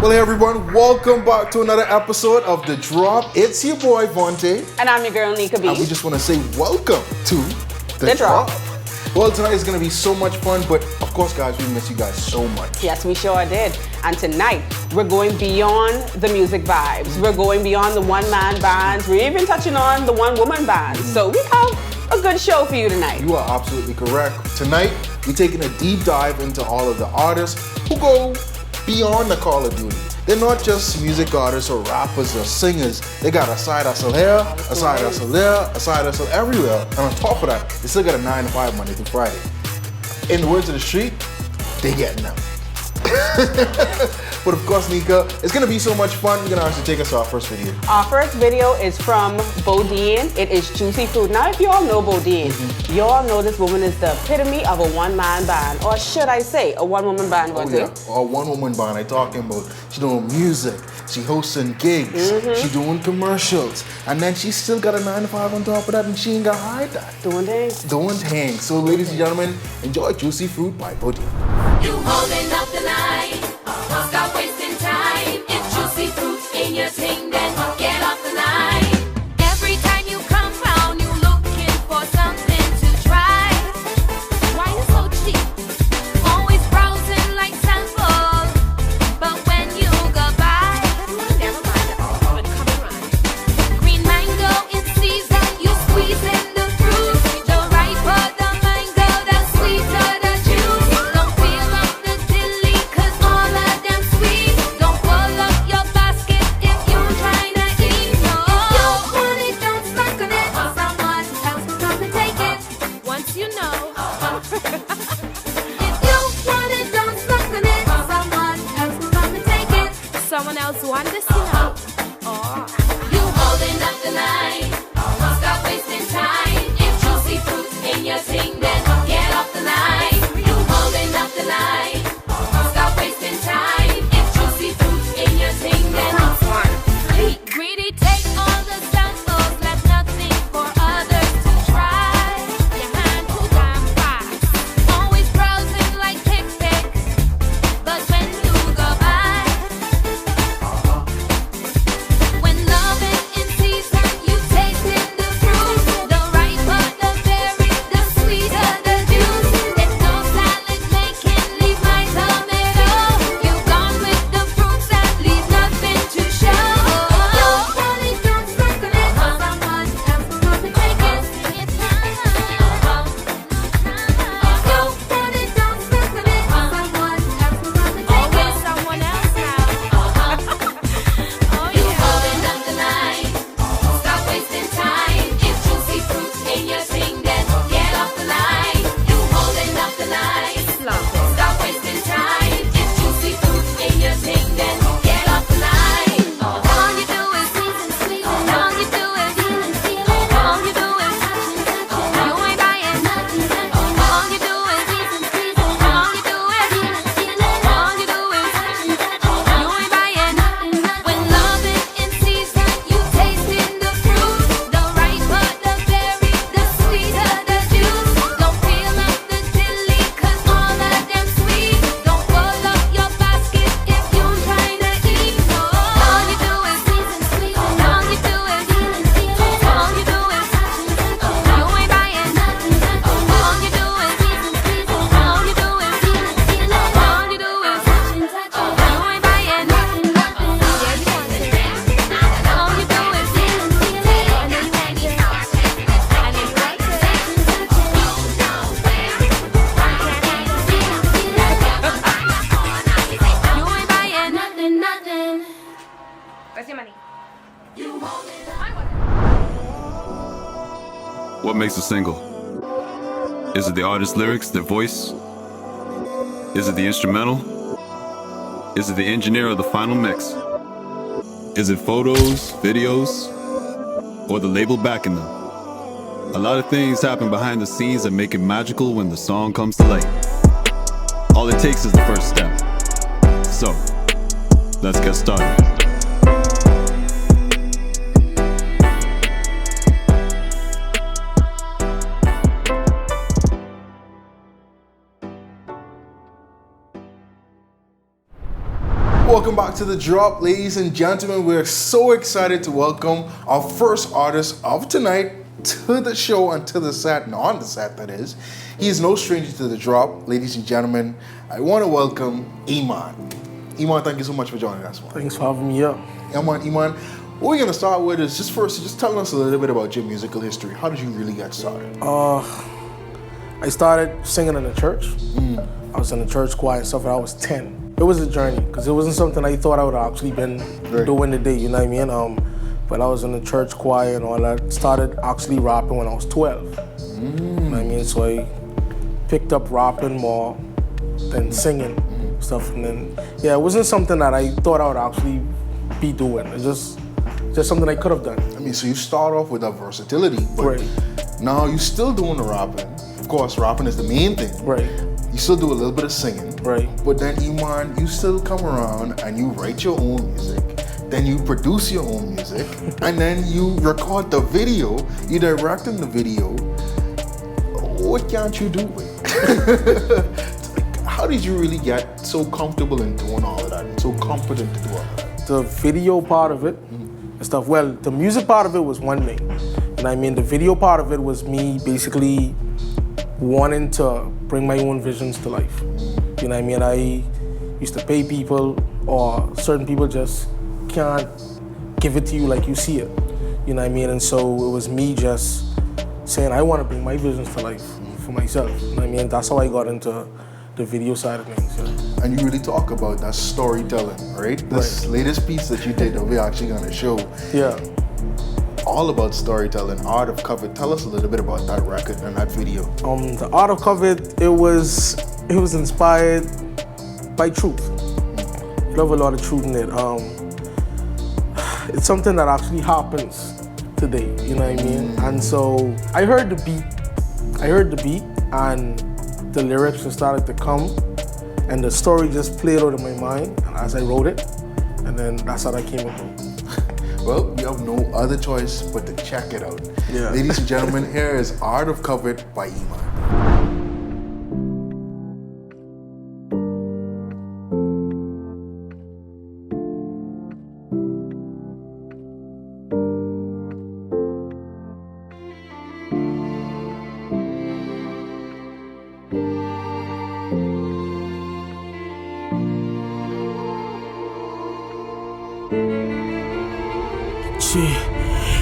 Well, hey everyone, welcome back to another episode of The Drop. It's your boy, Vontae. And I'm your girl, Nika B. And we just want to say welcome to The Drop. Well, tonight is going to be so much fun, but of course, guys, we miss you guys so much. Yes, we sure did. And tonight, we're going beyond the music vibes. We're going beyond the one-man bands. We're even touching on the one-woman bands. So we have a good show for you tonight. You are absolutely correct. Tonight, we're taking a deep dive into all of the artists who go beyond the Call of Duty. They're not just music artists or rappers or singers. They got a side hustle here, a side hustle there, a side hustle everywhere. And on top of that, they still got a 9 to 5 Monday through Friday. In the words of the street, they getting them. But of course, Nika, it's gonna be so much fun. You're gonna actually take us to our first video. Our first video is from Bodine. It is Juicy Fruit. Now, if you all know Bodine, you all know this woman is the epitome of a one-man band, or should I say, a one-woman band. Oh yeah, a one-woman band. I'm talking about. She doing music, she hosting gigs, she doing commercials, and then she still got a 9 to 5 on top of that, and she ain't got hide that. Doing things. Doing things. So, ladies and gentlemen, enjoy Juicy Fruit by Bodine. You holding up the line, stop wasting time. If Juicy Fruit's in your ting, then get off the line. Every time you come round, you looking for something to try. Why you so cheap? Always browsing like samples, but when you go by, never mind at all. Come around. Green mango in season, you squeeze in the fruit. The riper the mango, the sweeter the juice. Don't feel up the dilly, 'cause all of them sweet. Don't pull up your basket if you tryna eat. No, you want it, don't snack on it. Someone else will come and take it. Once you know. If you want it, don't snack on it. Someone else will come and take it. Someone else want this, you know. You holding up the line. Stop wasting time. If Juicy Fruit's in your ting, then get off the line. You holding up the line. Stop wasting time. If Juicy Fruit's in your ting, then be greedy, take all the samples, left nothing for others to try. Your hand too damn fast. Always browsing like pick, but when you go by, when loving in season, you tasting the fruit. The riper the berry, the sweeter the juice. It's no salad making, leave my tomato. You gone with the fruits that leave nothing to show. You want it, don't snack on it. Someone else will come and take it. It's time. You want it, don't snack on it. Someone else will come and take it. Someone else now. You holding up the line. Stop wasting time. If Juicy Fruit's in your ting, then get off the line. You holding up the line. Stop wasting time. If Juicy Fruit's in your ting, then get off the line. All you do is squeeze and squeeze. All you do is feel and feel it. All you do is touch and touch. You ain't buying nothing. All you do is squeeze and squeeze. All you do is feel and feel it. All you do is touch and touch. You ain't buying nothing. When love is in season, you tasting the fruit. The riper the berry, the sweeter the juice. Don't feel up the dilly, 'cause all of them sweet. Don't pull up your basket if you tryna eat. No, all you do is squeeze and squeeze. All you do is feel and feel it. All you do is touch and touch. You ain't buying nothing. All you do is squeeze and squeeze. All you do is feel and feel it. All you do is touch and touch. You ain't buying nothing. Yeah, you want it. All you do is feel and feel it. And then you want it. And then you like it. You ain't buying nothing. Where's your money? What makes a single? Is it the artist's lyrics, their voice? Is it the instrumental? Is it the engineer or the final mix? Is it photos, videos, or the label backing them? A lot of things happen behind the scenes that make it magical when the song comes to light. All it takes is the first step. So, let's get started. Welcome back to The Drop, ladies and gentlemen. We're so excited to welcome our first artist of tonight to the show and to the set, and on the set that is. He is no stranger to The Drop, ladies and gentlemen. I want to welcome Iman. Iman, thank you so much for joining us, man. Thanks for having me up. Yeah, man, Iman. What we're going to start with is just tell us a little bit about your musical history. How did you really get started? I started singing in the church. I was in the church choir and stuff when I was 10. It was a journey, because it wasn't something I thought I would have actually been doing today, you know what I mean? But I was in the church choir and all that. Started actually rapping when I was 12. You know what I mean? So I picked up rapping more than singing stuff. And then, yeah, it wasn't something that I thought I would actually be doing. It's just something I could have done. I mean, so you start off with that versatility, but now you're still doing the rapping. Of course, rapping is the main thing. Right. You still do a little bit of singing. Right. But then, Iman, you still come around and you write your own music. Then you produce your own music. And then you record the video. You direct in the video. What can't you do with it? How did you really get so comfortable in doing all of that and so confident to do all of that? The video part of it and stuff, well, the music part of it was one thing. And I mean, the video part of it was me basically wanting to bring my own visions to life. You know what I mean? I used to pay people, or certain people just can't give it to you like you see it. You know what I mean? And so it was me just saying, I want to bring my visions to life for myself. You know what I mean? That's how I got into the video side of things. Yeah. And you really talk about that storytelling, right? This latest piece that you did that we're actually going to show. Yeah. All about storytelling, Art of Cover. Tell us a little bit about that record and that video. The Art of Cover, it was inspired by truth. I love a lot of truth in it. It's something that actually happens today, you know what I mean? And so I heard the beat and the lyrics just started to come and the story just played out in my mind as I wrote it, and then that's how that came about. Well, you have no other choice but to check it out. Yeah. Ladies and gentlemen, here is Art of Covet by Iman.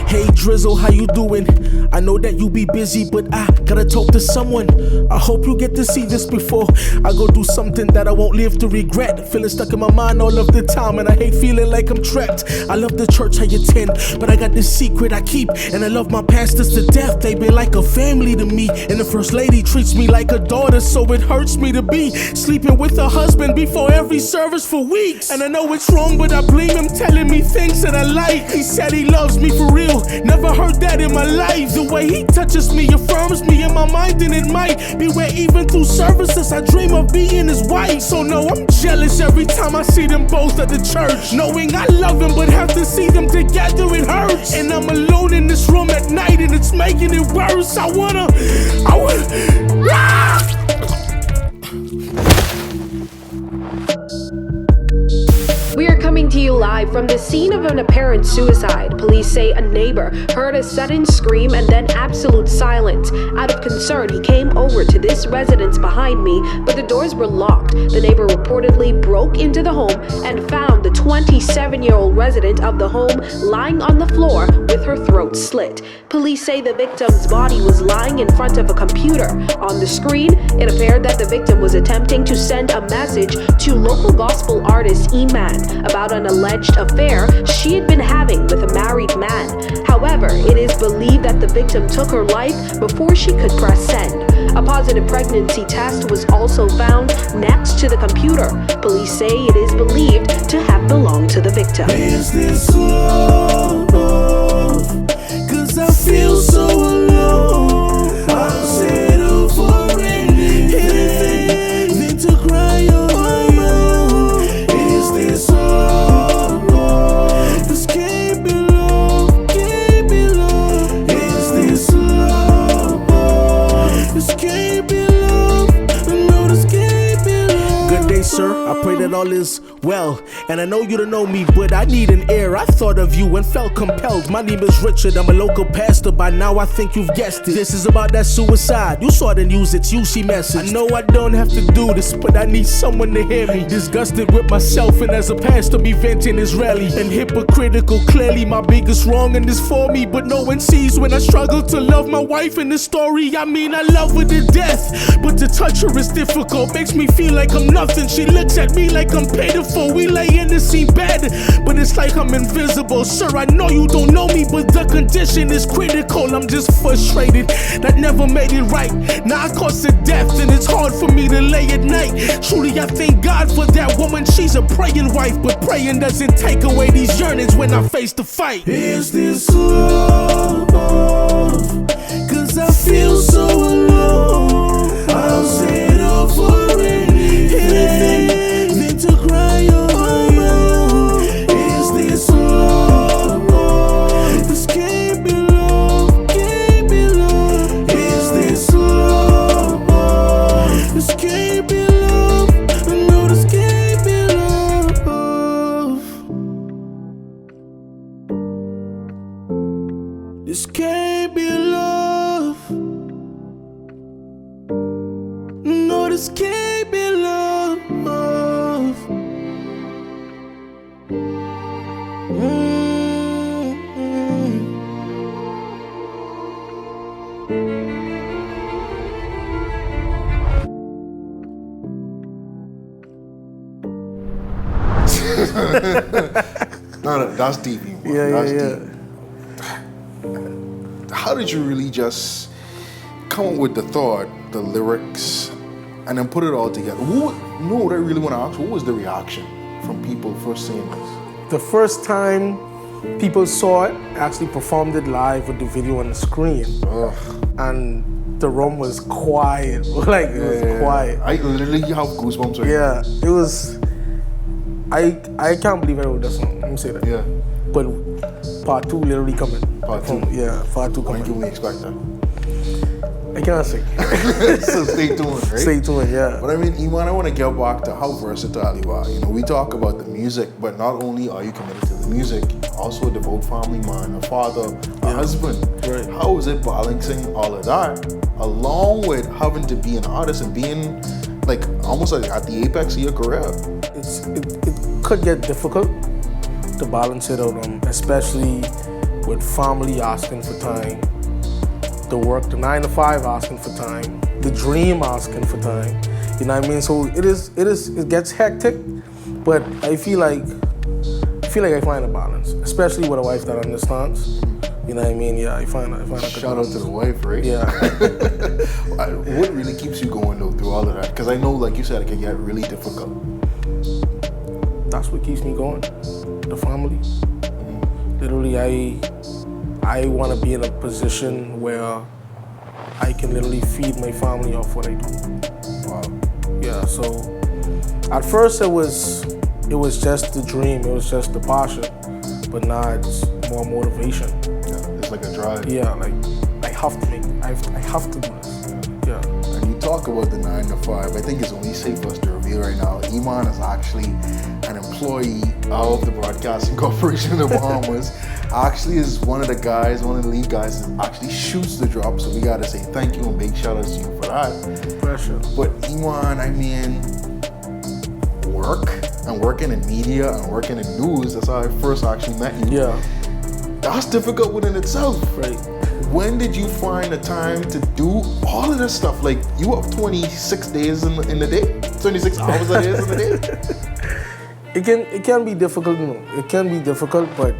Hey Drizzle, how you doing? I know that you be busy, but I gotta talk to someone. I hope you get to see this before I go do something that I won't live to regret. Feeling stuck in my mind all of the time, and I hate feeling like I'm trapped. I love the church I attend, but I got this secret I keep, and I love my pastors to death. They been like a family to me, and the first lady treats me like a daughter, so it hurts me to be sleeping with her husband before every service for weeks. And I know it's wrong, but I blame him telling me things that I like. He said he loves me for real, never heard that in my life. The way he touches me affirms me in my mind, and it might be where even through services I dream of being his wife. So no, I'm jealous every time I see them both at the church, knowing I love him but have to see them together, it hurts. And I'm alone in this room at night, and it's making it worse. I wanna We are coming to you live from the scene of an apparent suicide. Police say a neighbor heard a sudden scream and then absolute silence. Out of concern, he came over to this residence behind me, but the doors were locked. The neighbor reportedly broke into the home and found the 27-year-old resident of the home lying on the floor with her throat slit. Police say the victim's body was lying in front of a computer. On the screen, it appeared that the victim was attempting to send a message to local gospel artist Iman about an alleged affair she had been having with a married man. However, it is believed that the victim took her life before she could press send. A positive pregnancy test was also found next to the computer. Police say it is believed to have belonged to the victim. Is this love? 'Cause I feel so alone. I'll settle for anything than to cry on my own. Is this love? This can't be love, can't be love. Is this love? This can't be love. No, this can't be love. Good day, sir. I pray that all is well. And I know you don't know me, but I need an ear. I thought of you and felt compelled. My name is Richard, I'm a local pastor. By now I think you've guessed it. This is about that suicide. You saw the news, it's you she messaged. I know I don't have to do this, but I need someone to hear me. Disgusted with myself, and as a pastor, me venting is rally. And hypocritical, clearly my biggest wrong and is for me. But no one sees when I struggle to love my wife in this story. I mean, I love her to death, but to touch her is difficult. Makes me feel like I'm nothing. She looks at me like I'm pitiful. We lay in the same bed, but it's like I'm invisible. Sir, I know you don't know me, but the condition is critical. I'm just frustrated that never made it right. Now I cause her death, and it's hard for me to lay at night. Truly, I thank God for that woman. She's a praying wife, but praying doesn't take away these yearnings when I face the fight. Is this love? Cause I feel so alone. I'll settle for anything than to cry on my own. Is this love? This can't be love, can't be love. Is this love? This can't be love. No, this can't be love. This can't be love. No, this can't be love. No, that's deep. Yeah, That's yeah. deep. How did you really just come up with the thought, the lyrics, and then put it all together? What I really want to ask, what was the reaction from people first seeing this? The first time people saw it, I actually performed it live with the video on the screen. Ugh. And the room was quiet. Like, it was quiet. I literally have goosebumps right Yeah, it was. I can't believe I wrote that song. Let me say that. now. Yeah. But part 2 literally coming. Part 2? Yeah, part 2 When coming. can we expect that? I can't say. So stay tuned, right? Stay tuned, yeah. But I mean, Iman, I want to get back to how versatile you are. You know, we talk about the music, but not only are you committed to the music, also a devout family man, a father, a husband. Right. How is it balancing all of that, along with having to be an artist and being like almost like at the apex of your career? It could get difficult to balance it out, especially with family asking for time, the work, the 9 to 5 asking for time, the dream asking for time. You know what I mean? So it gets hectic, but I feel like I find a balance, especially with a wife that understands. You know what I mean? Yeah, I find a good Shout out to the wife, right? Yeah. What really keeps you going though through all of that? Because I know, like you said, it can get really difficult. That's what keeps me going. The family. Literally, I want to be in a position where I can literally feed my family off what I do. Wow. Yeah. So at first it was just the dream. It was just the passion. But now it's more motivation. Yeah, it's like a drive. Yeah. Like I have to do this. Yeah. And you talk about the 9 to 5. I think it's only safe for us to reveal right now. Iman is actually an employee of the Broadcasting Corporation of the Bahamas. Actually is one of the lead guys that actually shoots the drop. So we gotta say thank you and big shout outs to you for that. Pressure. But Iman, I mean, work and working in media and working in news, that's how I first actually met you. Yeah. That's difficult within itself. Right. When did you find the time to do all of this stuff? Like, you have 26 days in the day? 26 hours a day in the day? It can be difficult, you know. It can be difficult, but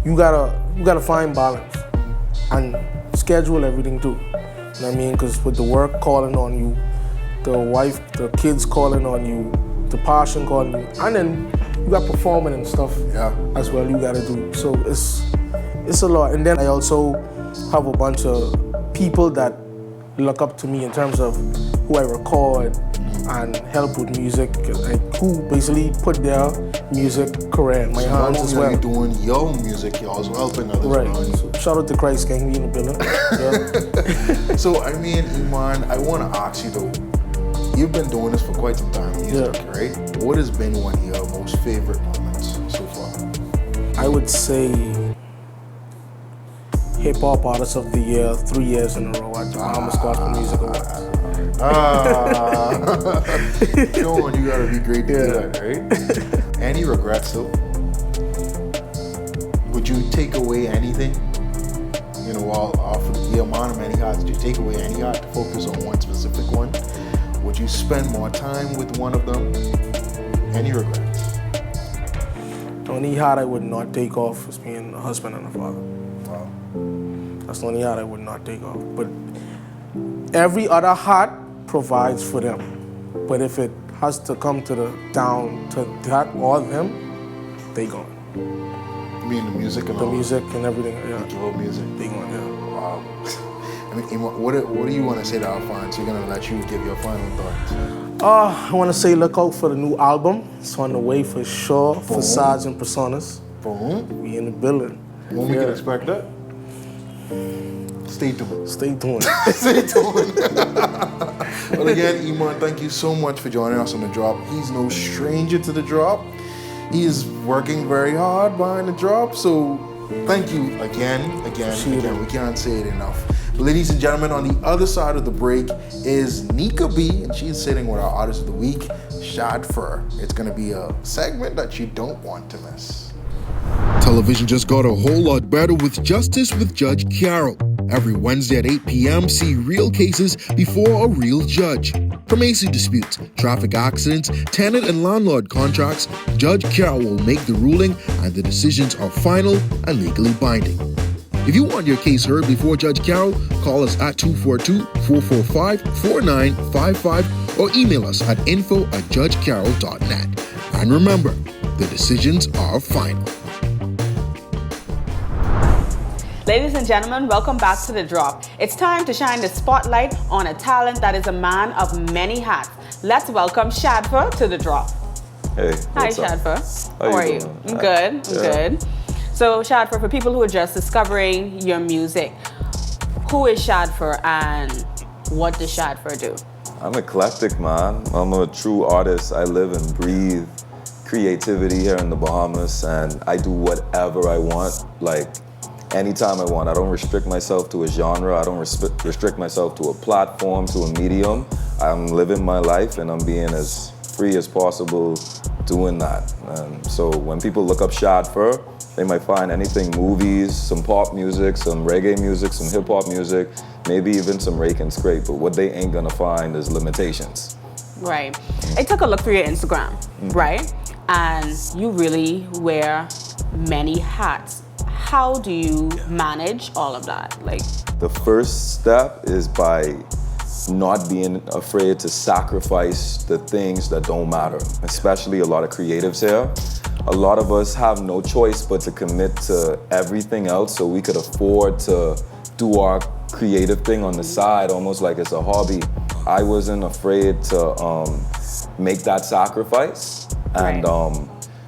you gotta find balance and schedule everything too. You know what I mean? Because with the work calling on you, the wife, the kids calling on you, the passion calling you, and then you got performing and stuff as well you gotta do. So it's a lot. And then I also have a bunch of people that look up to me in terms of who I record and help with music, like who basically put their music career in my hands as well. Not only are you doing your music, you're also helping others around you. So shout out to Christ Gang, we in the building. Yeah. So I mean, Iman, I want to ask you though, you've been doing this for quite some time in music, right? What has been one of your most favorite moments so far? I would say Hip Hop Artist of the Year 3 years in a row at the Bahamas Gospel Music Awards. Come on, you gotta be great to do that, right? Any regrets though? Would you take away anything? You know, off of the amount of many hearts, did you take away any heart to focus on one specific one? Would you spend more time with one of them? Any regrets? The only heart I would not take off is being a husband and a father. Wow. That's the only heart I would not take off. But every other heart provides for them. But if it has to come down to that or them, they gone. You mean the music and The all? music and everything, yeah. The whole music? They gone, yeah. Wow. I mean, what do you want to say to our fans? We're gonna let you give your final thoughts. I want to say look out for the new album. It's on the way for sure. Facades and Personas. For whom? We in the building. When we can expect that? Stay tuned. Stay tuned. Stay tuned. Well, again, Iman, thank you so much for joining us on The Drop. He's no stranger to The Drop. He is working very hard behind The Drop, so thank you again. We can't say it enough. Ladies and gentlemen, on the other side of the break is Nika B, and she's sitting with our Artist of the Week, Shad Fer. It's going to be a segment that you don't want to miss. Television just got a whole lot better with Justice with Judge Carol. Every Wednesday at 8 p.m., see real cases before a real judge. From AC disputes, traffic accidents, tenant and landlord contracts, Judge Carol will make the ruling and the decisions are final and legally binding. If you want your case heard before Judge Carol, call us at 242-445-4955 or email us at info@judgecarol.net. And remember, the decisions are final. Ladies and gentlemen, welcome back to The Drop. It's time to shine the spotlight on a talent that is a man of many hats. Let's welcome Shad Fer to The Drop. Hey, Hi, what's up? Shad Fer. How are you you? doing? I'm good. I'm good. So, Shad Fer, for people who are just discovering your music, who is Shad Fer and what does Shad Fer do? I'm eclectic, man. I'm a true artist. I live and breathe creativity here in the Bahamas, and I do whatever I want, like anytime I want. I don't restrict myself to a genre. I don't restrict myself to a platform, to a medium. I'm living my life, and I'm being as free as possible doing that. And so when people look up Shad Fer, they might find anything, movies, some pop music, some reggae music, some hip hop music, maybe even some rake and scrape, but what they ain't gonna find is limitations. Right. I took a look through your Instagram, right? And you really wear many hats. How do you manage all of that? The first step is by not being afraid to sacrifice the things that don't matter, especially a lot of creatives here. A lot of us have no choice but to commit to everything else so we could afford to do our creative thing on the side, almost like it's a hobby. I wasn't afraid to make that sacrifice and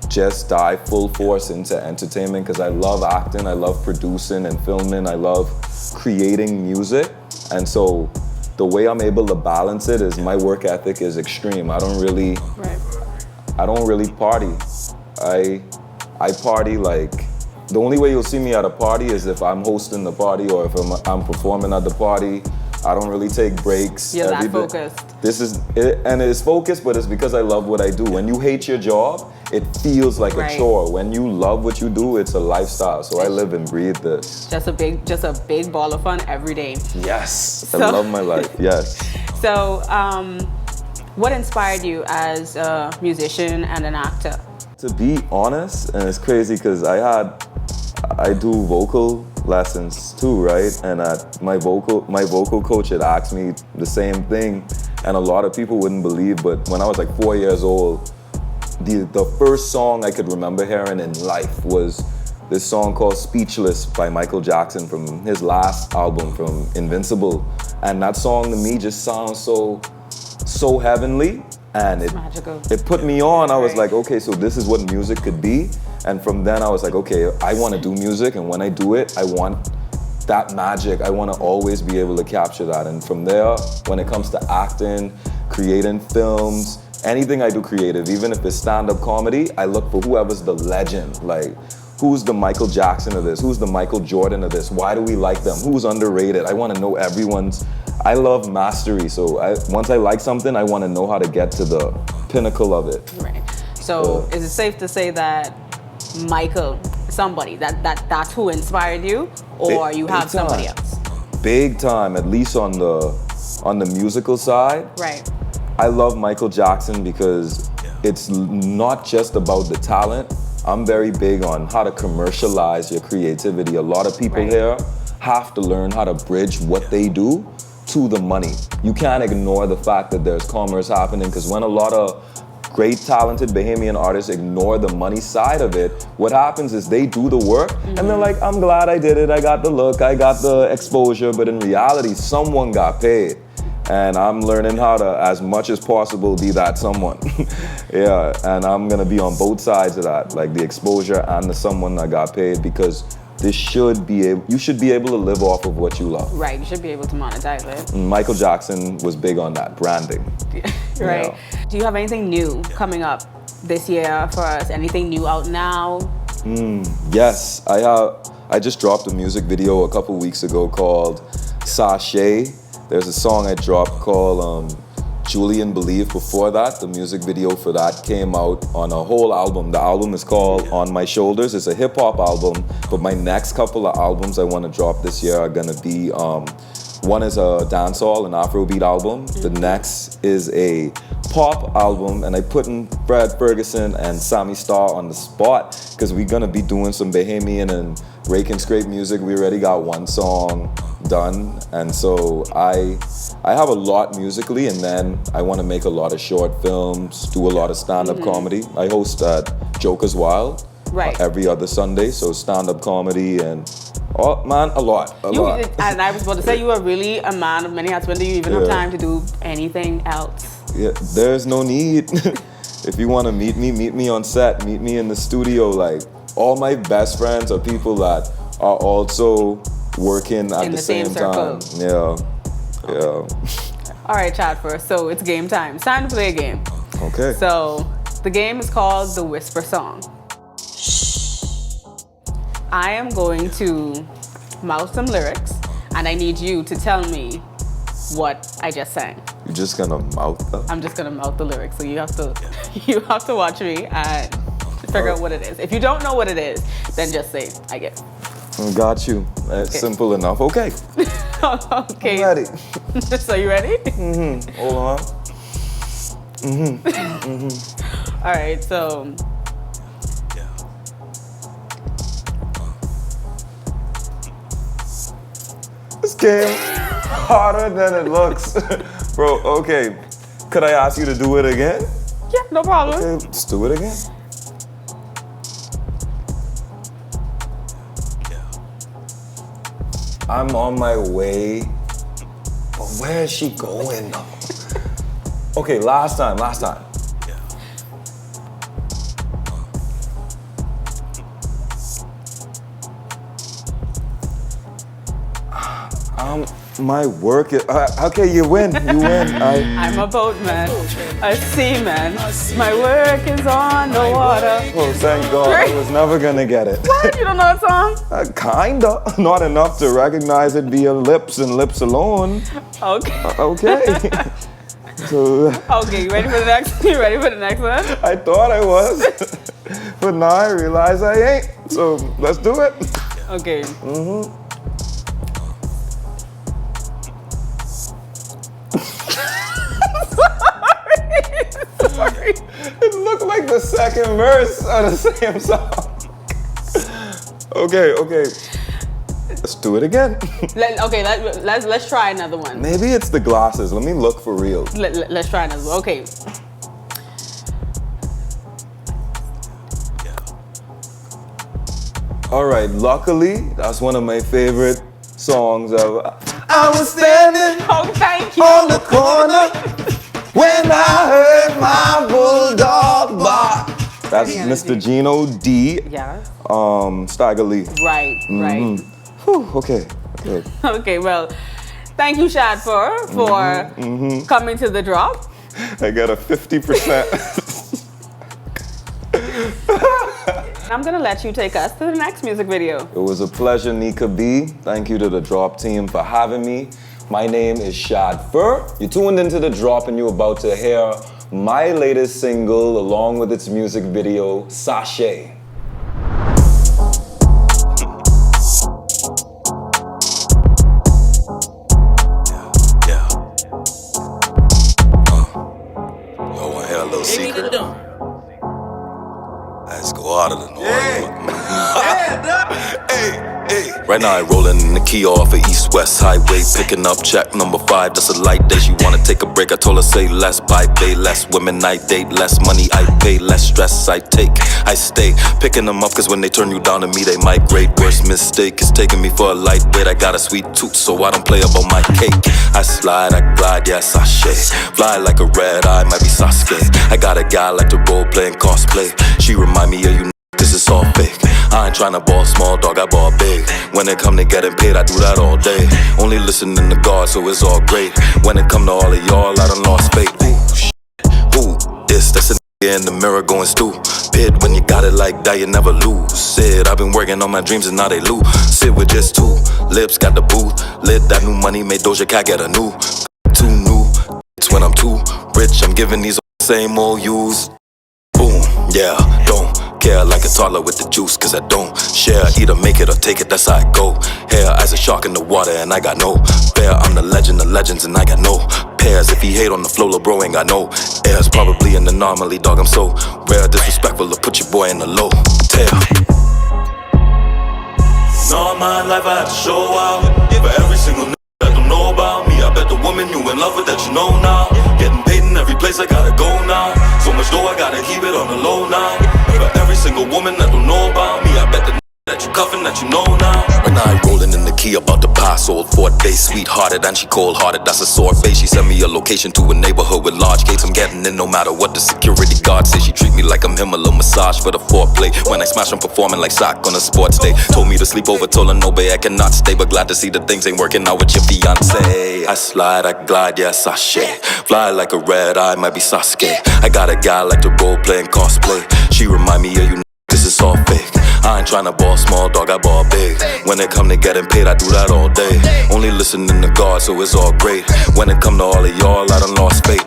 just dive full force into entertainment because I love acting, I love producing and filming, I love creating music. And so the way I'm able to balance it is my work ethic is extreme. I don't really party. I party like, the only way you'll see me at a party is if I'm hosting the party or if I'm performing at the party. I don't really take breaks. You're that focused. This is it, and it's focused, but it's because I love what I do. When you hate your job, it feels like a chore. When you love what you do, it's a lifestyle. So I live and breathe this. Just a big ball of fun every day. Yes, I love my life. Yes. So, what inspired you as a musician and an actor? To be honest, and it's crazy because I do vocal lessons too, right? And my vocal coach had asked me the same thing, and a lot of people wouldn't believe, but when I was like 4 years old, the first song I could remember hearing in life was this song called Speechless by Michael Jackson from his last album, from Invincible. And that song to me just sounds so heavenly, and it put me on. I was like, okay, so this is what music could be. And from then I was like, okay, I want to do music, and when I do it, I want that magic. I want to always be able to capture that. And from there, when it comes to acting, creating films, anything I do creative, even if it's stand-up comedy, I look for whoever's the legend. Like, who's the Michael Jackson of this? Who's the Michael Jordan of this? Why do we like them? Who's underrated? I want to know everyone's. I love mastery, so once I like something, I want to know how to get to the pinnacle of it. Right. So is it safe to say that Michael, somebody, that's who inspired you, or you have somebody else? Big time, at least on the musical side. Right. I love Michael Jackson because it's not just about the talent. I'm very big on how to commercialize your creativity. A lot of people here have to learn how to bridge what they do to the money. You can't ignore the fact that there's commerce happening, because when a lot of great talented Bahamian artists ignore the money side of it, what happens is they do the work and they're like, I'm glad I did it, I got the look, I got the exposure, but in reality, someone got paid. And I'm learning how to, as much as possible, be that someone. Yeah, and I'm gonna be on both sides of that, like the exposure and the someone that got paid, because you should be able to live off of what you love. Right, you should be able to monetize it. Michael Jackson was big on that, branding. Right. Yeah. Do you have anything new coming up this year for us? Anything new out now? Yes, I just dropped a music video a couple weeks ago called Sachet. There's a song I dropped called Julian Believe. Before that, the music video for that came out on a whole album. The album is called On My Shoulders. It's a hip hop album, but my next couple of albums I want to drop this year are gonna be, one is a dancehall, an Afrobeat album. The next is a pop album, and I put in Brad Ferguson and Sammy Starr on the spot because we're gonna be doing some Bahamian and rake and scrape music. We already got one song done, and so I have a lot musically, and then I want to make a lot of short films, do a lot of stand-up comedy. I host at Joker's Wild every other Sunday, so stand-up comedy and a lot. And I was about to say, you are really a man of many hats. When do you even have time to do anything else? Yeah, there's no need. If you want to meet me on set, meet me in the studio. Like, all my best friends are people that are also working at the same time. Yeah. All right, Shad Fer, so it's game time. It's time to play a game. Okay. So the game is called the Whisper Song. I am going to mouth some lyrics, and I need you to tell me what I just sang. You're just gonna mouth them? I'm just gonna mouth the lyrics, so you have to watch me and figure out what it is. If you don't know what it is, then just say, I get it. Got you. That's simple enough. Okay. Okay. I'm ready. So you ready? Hold on. All right, so. This game harder than it looks. Bro, okay. Could I ask you to do it again? Yeah, no problem. Okay, let's do it again. I'm on my way, but where is she going though? Okay, last time. My work is, okay, you win. I'm a boatman, a seaman. My work is on the water. Oh, thank God, I was never gonna get it. What? You don't know that song? Kinda, not enough to recognize it via lips and lips alone. Okay. Okay. So. Okay, you ready for the next? You ready for the next one? I thought I was, but now I realize I ain't. So let's do it. Okay. Sorry. It looked like the second verse of the same song. Okay. Let's do it again. Let's try another one. Maybe it's the glasses. Let me look for real. Let's try another one. Okay. All right. Luckily, that's one of my favorite songs ever. I was standing thank you. on the corner when I heard my bulldog bark. That's Mr. Gino D. Yeah. Stagger Lee. Right. Whew, okay. Okay, well, thank you, Shad Fer, for coming to the drop. I got a 50%. I'm gonna let you take us to the next music video. It was a pleasure, Nika B. Thank you to the Drop team for having me. My name is Shad Fer. You're tuned into The Drop and you're about to hear my latest single along with its music video, Sachet. Y'all wanna hear a little secret? Let's go out of the noise. Hey. Right now I rollin' in the Kia off of East-West Highway, picking up check number 5. That's a light day. She wanna take a break. I told her say less, buy pay less. Women I date, less money I pay, less stress I take. I stay picking them up, cause when they turn you down to me, they migrate. Worst mistake is taking me for a lightweight. I got a sweet tooth, so I don't play about my cake. I slide, I glide, yeah, sachet. Fly like a red eye, might be Sasuke. I got a guy like to role play and cosplay. She remind me of you, cause it's all fake. I ain't tryna ball small, dog, I ball big. When it come to getting paid, I do that all day. Only listening to God, so it's all great. When it come to all of y'all, I done lost faith. Ooh, shit. Ooh, that's a nigga in the mirror going stupid. When you got it like that, you never lose. Said, I've been working on my dreams and now they lose. Sit with just 2 lips, got the booth. Lit that new money, made Doja Cat get a new. Too new, it's when I'm too rich. I'm giving these same old use. Boom, yeah, don't care like a toddler with the juice, cause I don't share. Either make it or take it, that's how I go. Hair as a shark in the water and I got no bear. I'm the legend of legends and I got no pairs. If he hate on the flow, lil' bro ain't got no airs. Probably an anomaly, dog, I'm so rare. Disrespectful to put your boy in the low tear. All my life I had to show out for every single nigga that don't know about me. I bet the woman you in love with that you know now. Getting paid in every place, I gotta go now. So much dough, I gotta keep it on the low now. For every single woman that don't know about me, I bet the that you cuffin' that you know now. Right now I'm rolling in the Kia, about to pass old Fort Bay. Sweethearted and she cold-hearted, that's a sore face. She sent me a location to a neighborhood with large gates. I'm getting in no matter what the security guard say. She treat me like I'm him, a little massage for the foreplay. When I smash, I'm performing like sock on a sports day. Told me to sleep over, told her no babe, I cannot stay. But glad to see that things ain't working out with your fiance. I slide, I glide, yeah, sachet. Fly like a red eye, might be Sasuke. I got a guy like to role play and cosplay. She remind me of you, cause it's all fake. I ain't tryna ball small, dog, I ball big. When it come to getting paid, I do that all day. Only listening to God, so it's all great. When it come to all of y'all, I done lost faith.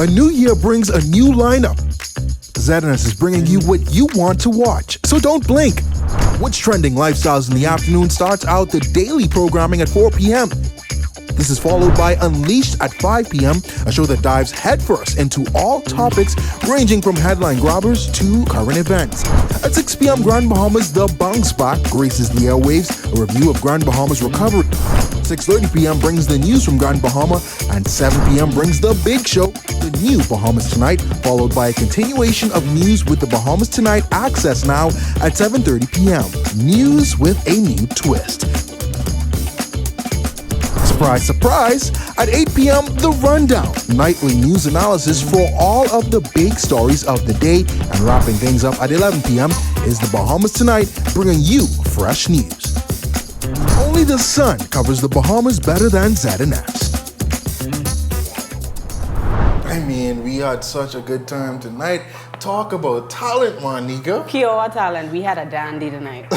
A new year brings a new lineup. ZNS is bringing you what you want to watch, so don't blink. What's Trending Lifestyles in the Afternoon starts out the daily programming at 4 p.m. This is followed by Unleashed at 5 p.m., a show that dives headfirst into all topics ranging from headline grabbers to current events. At 6 p.m., Grand Bahama's The Bounce Back graces the airwaves, a review of Grand Bahama's recovery. 6:30 p.m. brings the news from Grand Bahama, and 7 p.m. brings The Big Show, the new Bahamas Tonight, followed by a continuation of news with the Bahamas Tonight Access Now at 7:30 p.m. News with a new twist. Surprise, surprise! At 8 p.m., The Rundown, nightly news analysis for all of the big stories of the day. And wrapping things up at 11 p.m. is The Bahamas Tonight, bringing you fresh news. Only the sun covers the Bahamas better than ZNS. I mean, we had such a good time tonight. Talk about talent, Monica. Pure talent. We had a dandy tonight.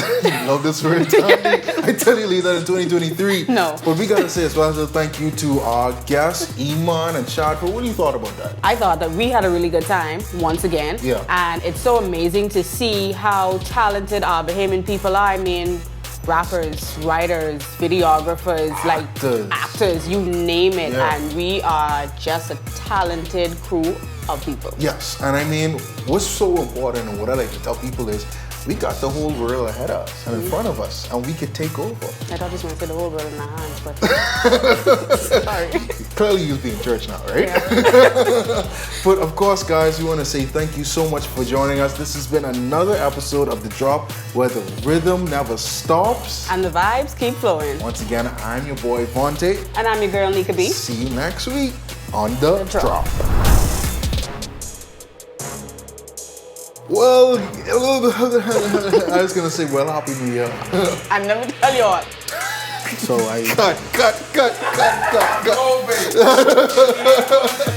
Love this word, dandy. I tell you, leave that in 2023. No. But we gotta say a special thank you to our guests, Iman and Shad Fer. What do you thought about that? I thought that we had a really good time, once again. Yeah. And it's so amazing to see how talented our Bahamian people are. I mean, rappers, writers, videographers, actors, you name it. Yeah. And we are just a talented crew of people. Yes, and I mean, what's so important and what I like to tell people is we got the whole world ahead of us and in front of us, and we could take over. I thought you were going to say the whole world in our hands, but sorry. Clearly you'll be in church now, right? Yeah. But of course, guys, we want to say thank you so much for joining us. This has been another episode of The Drop, where the rhythm never stops. And the vibes keep flowing. Once again, I'm your boy, Vontae. And I'm your girl, Nika B. See you next week on The Drop. Well, I was going to say, well, Happy New Year. I never tell you what. So I... Cut. Oh, baby.